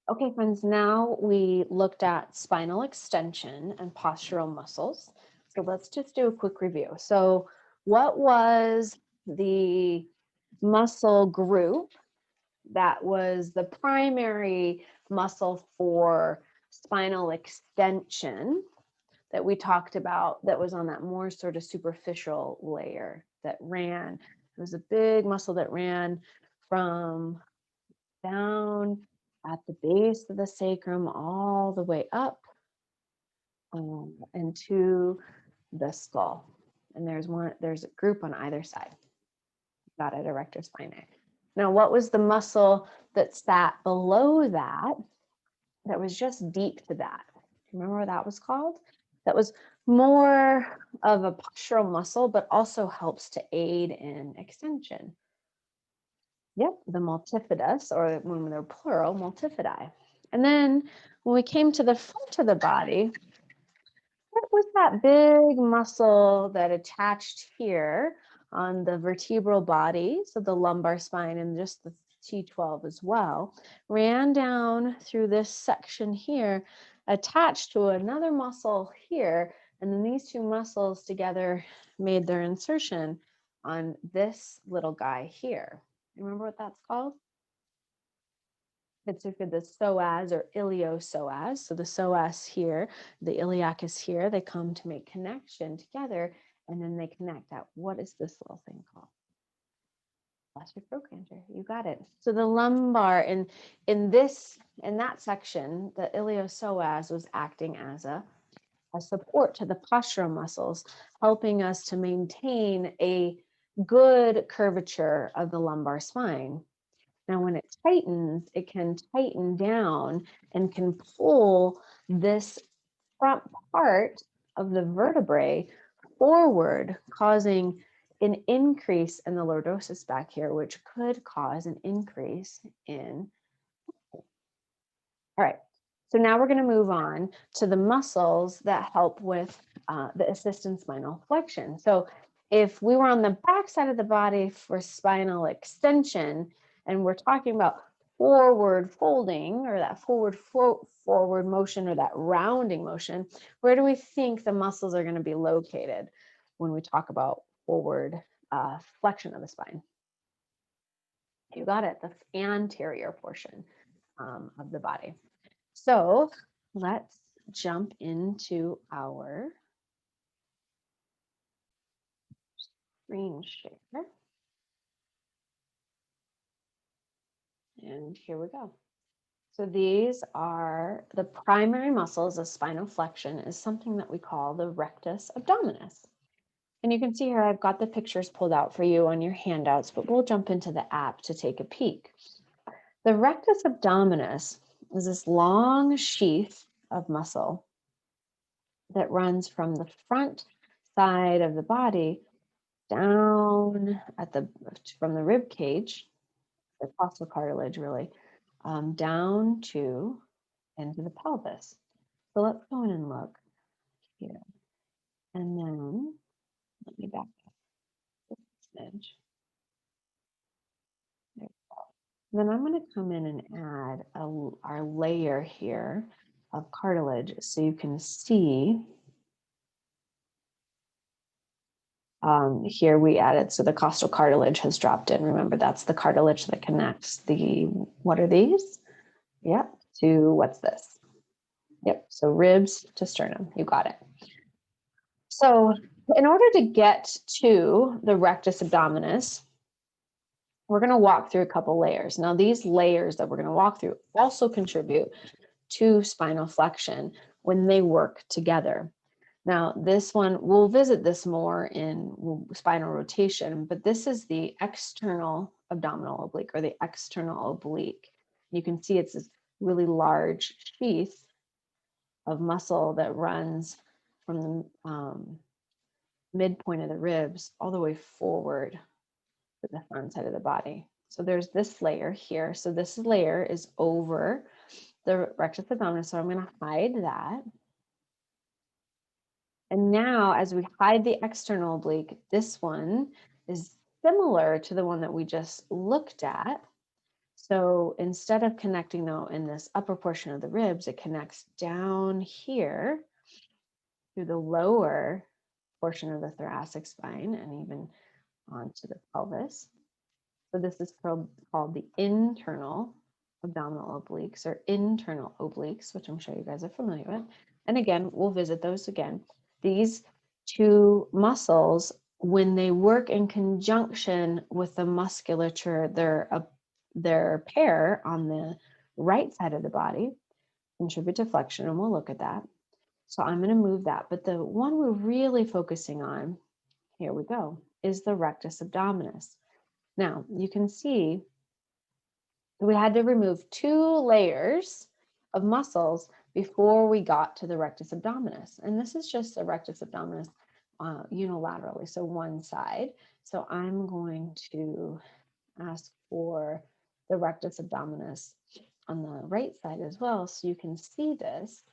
Okay, friends, now we looked at spinal extension and postural muscles. So let's just do a quick review. So what was the muscle group that was the primary muscle for spinal extension that we talked about that was on that more sort of superficial layer that ran? It was a big muscle that ran from down at the base of the sacrum all the way up into the skull. And there's a group on either side. Got it, erector spinae. Now, what was the muscle that sat below that, that was just deep to that? Remember what that was called? That was more of a postural muscle, but also helps to aid in extension. Yep, the multifidus, or when they're plural, multifidi. And then when we came to the front of the body, what was that big muscle that attached here on the vertebral body, so the lumbar spine and just the T12 as well, ran down through this section here, attached to another muscle here, and then these two muscles together made their insertion on this little guy here. Remember what that's called? It's either the psoas or iliopsoas. So the psoas here, the iliacus here, they come to make connection together, and then they connect out. What is this little thing called? Thoracic trochanter. You got it. So the lumbar in that section, the iliopsoas was acting as a support to the postural muscles, helping us to maintain a good curvature of the lumbar spine. Now, when it tightens, it can tighten down and can pull this front part of the vertebrae forward, causing an increase in the lordosis back here, which could cause an increase in. All right. So now we're going to move on to the muscles that help with the assisted spinal flexion. So if we were on the back side of the body for spinal extension, and we're talking about forward folding or that forward motion or that rounding motion, where do we think the muscles are going to be located when we talk about forward flexion of the spine? You got it, the anterior portion of the body. So let's jump into our screen share. And here we go. So these are the primary muscles of spinal flexion is something that we call the rectus abdominis. And you can see here, I've got the pictures pulled out for you on your handouts, but we'll jump into the app to take a peek. The rectus abdominis is this long sheath of muscle that runs from the front side of the body down from the rib cage, the costal cartilage really, down to into the pelvis. So let's go in and look here. And then let me back up this smidge. There we go. Then I'm going to come in and add our layer here of cartilage so you can see. Here we added, so the costal cartilage has dropped in. Remember, that's the cartilage that connects what are these? Yep, to what's this? Yep, so ribs to sternum, you got it. So in order to get to the rectus abdominis, we're going to walk through a couple layers. Now, these layers that we're going to walk through also contribute to spinal flexion when they work together. Now, this one, we'll visit this more in spinal rotation, but this is the external abdominal oblique or the external oblique. You can see it's this really large sheath of muscle that runs from the midpoint of the ribs all the way forward to the front side of the body. So there's this layer here. So this layer is over the rectus abdominis. So I'm going to hide that. And now as we hide the external oblique, this one is similar to the one that we just looked at. So instead of connecting though in this upper portion of the ribs, it connects down here through the lower portion of the thoracic spine and even onto the pelvis. So this is called the internal abdominal obliques or internal obliques, which I'm sure you guys are familiar with. And again, we'll visit those again. These two muscles, when they work in conjunction with the musculature, their pair on the right side of the body, contribute to flexion, and we'll look at that. So I'm going to move that. But the one we're really focusing on, here we go, is the rectus abdominis. Now, you can see we had to remove 2 layers of muscles before we got to the rectus abdominis. And this is just the rectus abdominis unilaterally, so one side. So I'm going to ask for the rectus abdominis on the right side as well, so you can see this.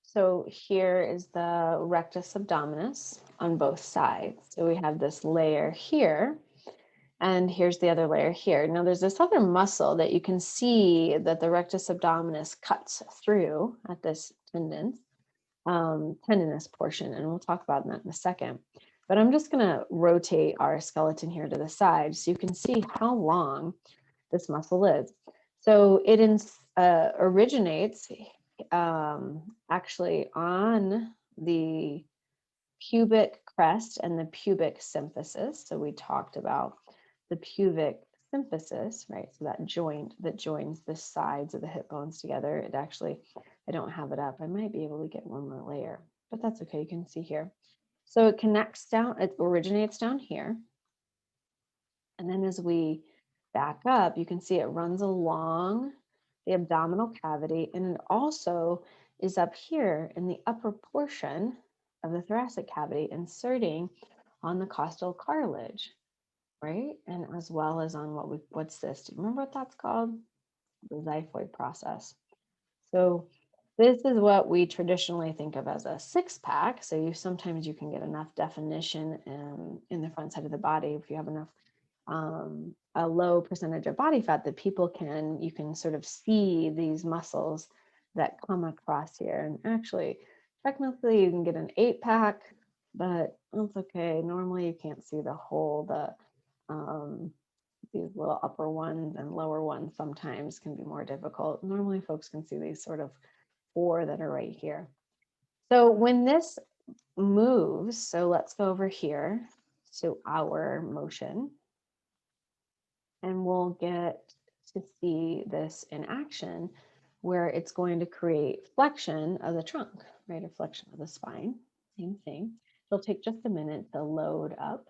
So here is the rectus abdominis on both sides. So we have this layer here, and here's the other layer here. Now there's this other muscle that you can see that the rectus abdominis cuts through at this tendinous portion, and we'll talk about that in a second. But I'm just going to rotate our skeleton here to the side so you can see how long this muscle is. So it originates actually on the pubic crest and the pubic symphysis. So we talked about the pubic symphysis, right? So that joint that joins the sides of the hip bones together. It actually, I don't have it up. I might be able to get one more layer, but that's okay. You can see here. So it connects down, it originates down here. And then as we back up, you can see it runs along the abdominal cavity, and it also is up here in the upper portion of the thoracic cavity, inserting on the costal cartilage, right? And as well as on what's this? Do you remember what that's called? The xiphoid process. So this is what we traditionally think of as a six-pack. So sometimes you can get enough definition in the front side of the body if you have enough a low percentage of body fat that you can sort of see these muscles that come across here. And actually, technically you can get an 8-pack, but that's okay. Normally you can't see the whole, these little upper ones and lower ones sometimes can be more difficult. Normally folks can see these sort of 4 that are right here. So when this moves, so let's go over here to our motion. And we'll get to see this in action where it's going to create flexion of the trunk, right? Or flexion of the spine, same thing. It'll take just a minute to load up.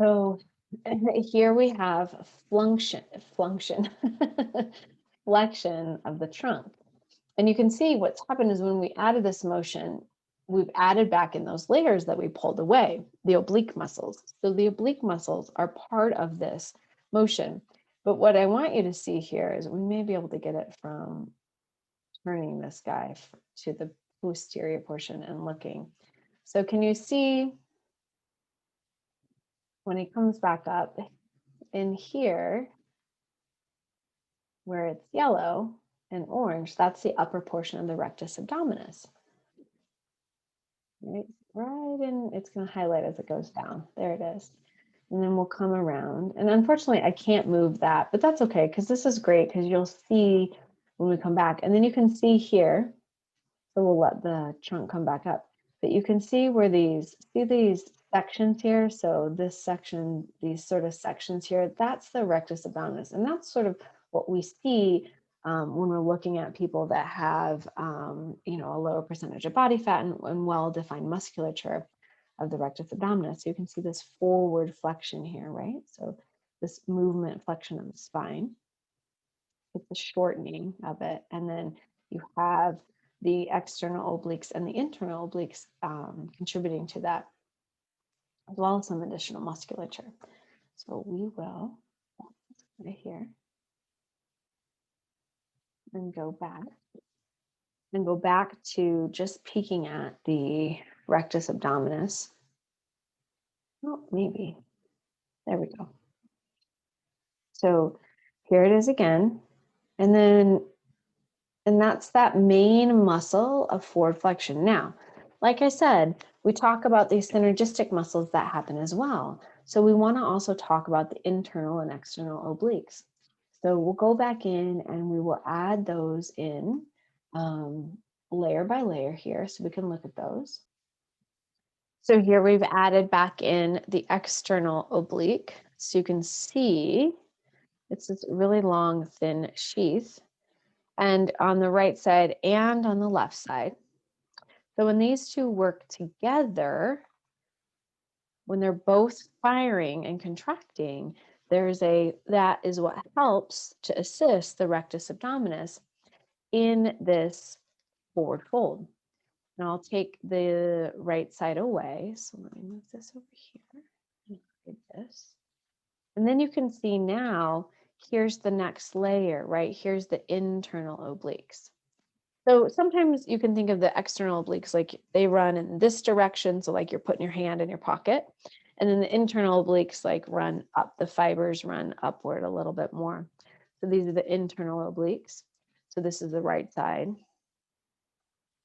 So here we have flexion of the trunk. And you can see what's happened is when we added this motion, we've added back in those layers that we pulled away, the oblique muscles. So the oblique muscles are part of this motion. But what I want you to see here is we may be able to get it from turning this guy to the posterior portion and looking. So can you see when he comes back up in here, where it's yellow and orange, that's the upper portion of the rectus abdominis. Right in, it's going to highlight as it goes down. There it is. And then we'll come around. And unfortunately, I can't move that, but that's okay, because this is great, because you'll see when we come back. And then you can see here, so we'll let the trunk come back up, but you can see where these sections here. So this section, these sort of sections here, that's the rectus abdominis. And that's sort of what we see when we're looking at people that have, a lower percentage of body fat and well-defined musculature of the rectus abdominis. So you can see this forward flexion here, right? So this movement flexion of the spine, it's a shortening of it. And then you have the external obliques and the internal obliques contributing to that, as well as some additional musculature. So we will right here and go back. and go back to just peeking at the rectus abdominis. Oh, maybe. There we go. So here it is again. And that's that main muscle of forward flexion. Now, like I said, we talk about these synergistic muscles that happen as well. So we want to also talk about the internal and external obliques. So we'll go back in and we will add those in layer by layer here so we can look at those. So here we've added back in the external oblique. So you can see it's this really long, thin sheath. And on the right side and on the left side. So when these two work together, when they're both firing and contracting, that is what helps to assist the rectus abdominis in this forward fold. Now I'll take the right side away. So let me move this over here. Like this. And then you can see now, here's the next layer, right? Here's the internal obliques. So sometimes you can think of the external obliques like they run in this direction. So like you're putting your hand in your pocket. And then the internal obliques like run up. The fibers run upward a little bit more. So these are the internal obliques. So this is the right side.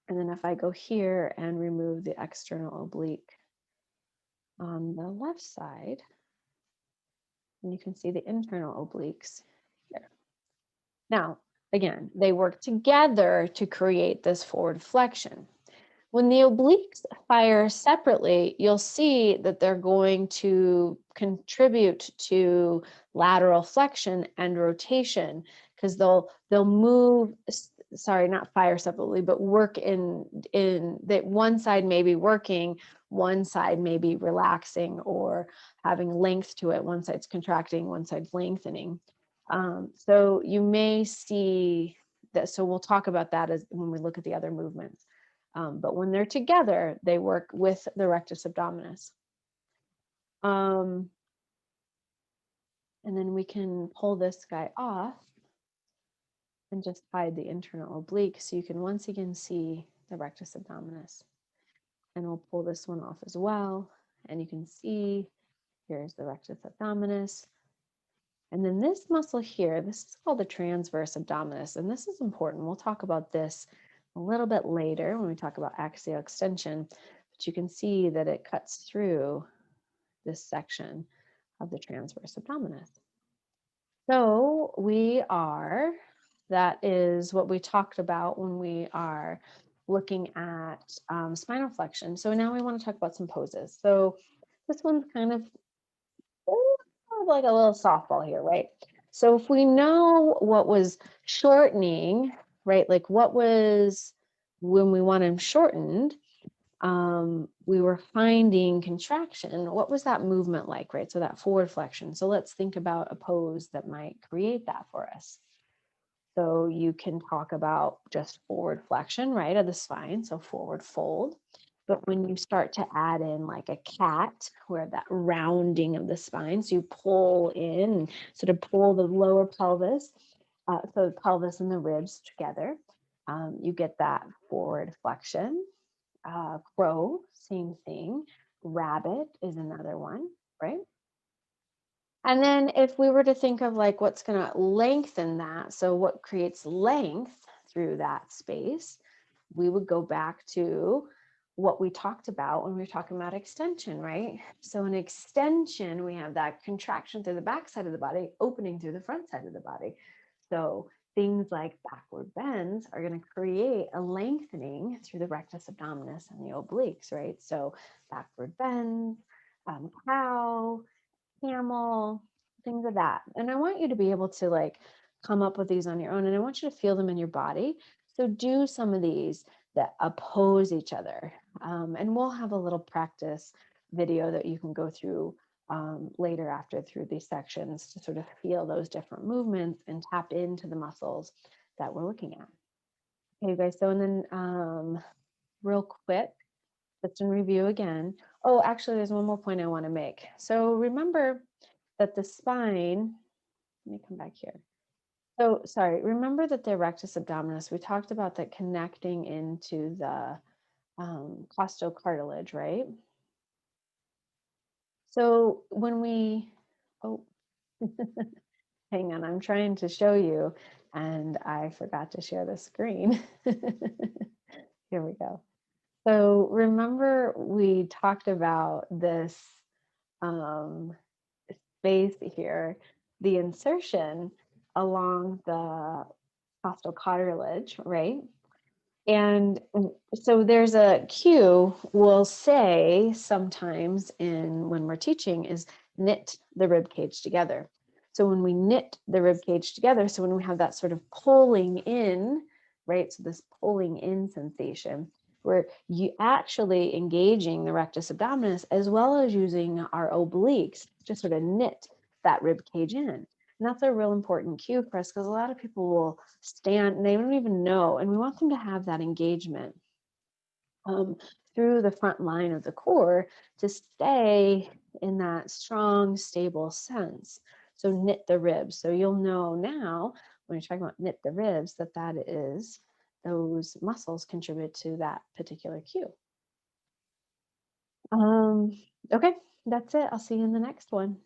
And then if I go here and remove the external oblique on the left side, and you can see the internal obliques here. Now, again, they work together to create this forward flexion. When the obliques fire separately, you'll see that they're going to contribute to lateral flexion and rotation because they'll move, sorry, not fire separately, but work in that one side may be working, one side may be relaxing or having length to it. One side's contracting, one side's lengthening. So you may see that. So we'll talk about that as when we look at the other movements. But when they're together, they work with the rectus abdominis. And then we can pull this guy off and just hide the internal oblique so you can once again see the rectus abdominis. And we'll pull this one off as well. And you can see here's the rectus abdominis. And then this muscle here, this is called the transverse abdominis. And this is important. We'll talk about this a little bit later when we talk about axial extension. But you can see that it cuts through this section of the transverse abdominis. So that is what we talked about when we are looking at spinal flexion. So now we want to talk about some poses. So this one's kind of like a little softball here, right? So if we know what was shortening, right? Like what was when we want them shortened, we were finding contraction. What was that movement like, right? So that forward flexion. So let's think about a pose that might create that for us. So you can talk about just forward flexion, right, of the spine. So forward fold. But when you start to add in like a cat, where that rounding of the spine, so you pull in, sort of pull the lower pelvis, so the pelvis and the ribs together, you get that forward flexion. Crow, same thing. Rabbit is another one, right? And then if we were to think of like what's going to lengthen that, so what creates length through that space, we would go back to what we talked about when we were talking about extension, right? So in extension, we have that contraction through the back side of the body, opening through the front side of the body. So things like backward bends are going to create a lengthening through the rectus abdominis and the obliques, right? So backward bends, cow, camel, things of that. And I want you to be able to like come up with these on your own, and I want you to feel them in your body. So do some of these that oppose each other. And we'll have a little practice video that you can go through later after through these sections to sort of feel those different movements and tap into the muscles that we're looking at. Okay, guys, so and then real quick, just in review again. Oh, actually, there's one more point I want to make. So remember that the spine, let me come back here. So, sorry, remember that the rectus abdominis, we talked about that connecting into the costocartilage, right? So when we, oh, hang on, I'm trying to show you and I forgot to share the screen. Here we go. So remember we talked about this um, space here, the insertion along the costocartilage, right? And so there's a cue we'll say sometimes in when we're teaching is knit the rib cage together. So when we knit the rib cage together, so when we have that sort of pulling in, right? So this pulling in sensation, we're you actually engaging the rectus abdominis as well as using our obliques to sort of knit that rib cage in. And that's a real important cue for us because a lot of people will stand and they don't even know. And we want them to have that engagement um, through the front line of the core to stay in that strong, stable sense. So knit the ribs. So you'll know now when you're talking about knit the ribs that that is those muscles contribute to that particular cue. Okay, that's it. I'll see you in the next one.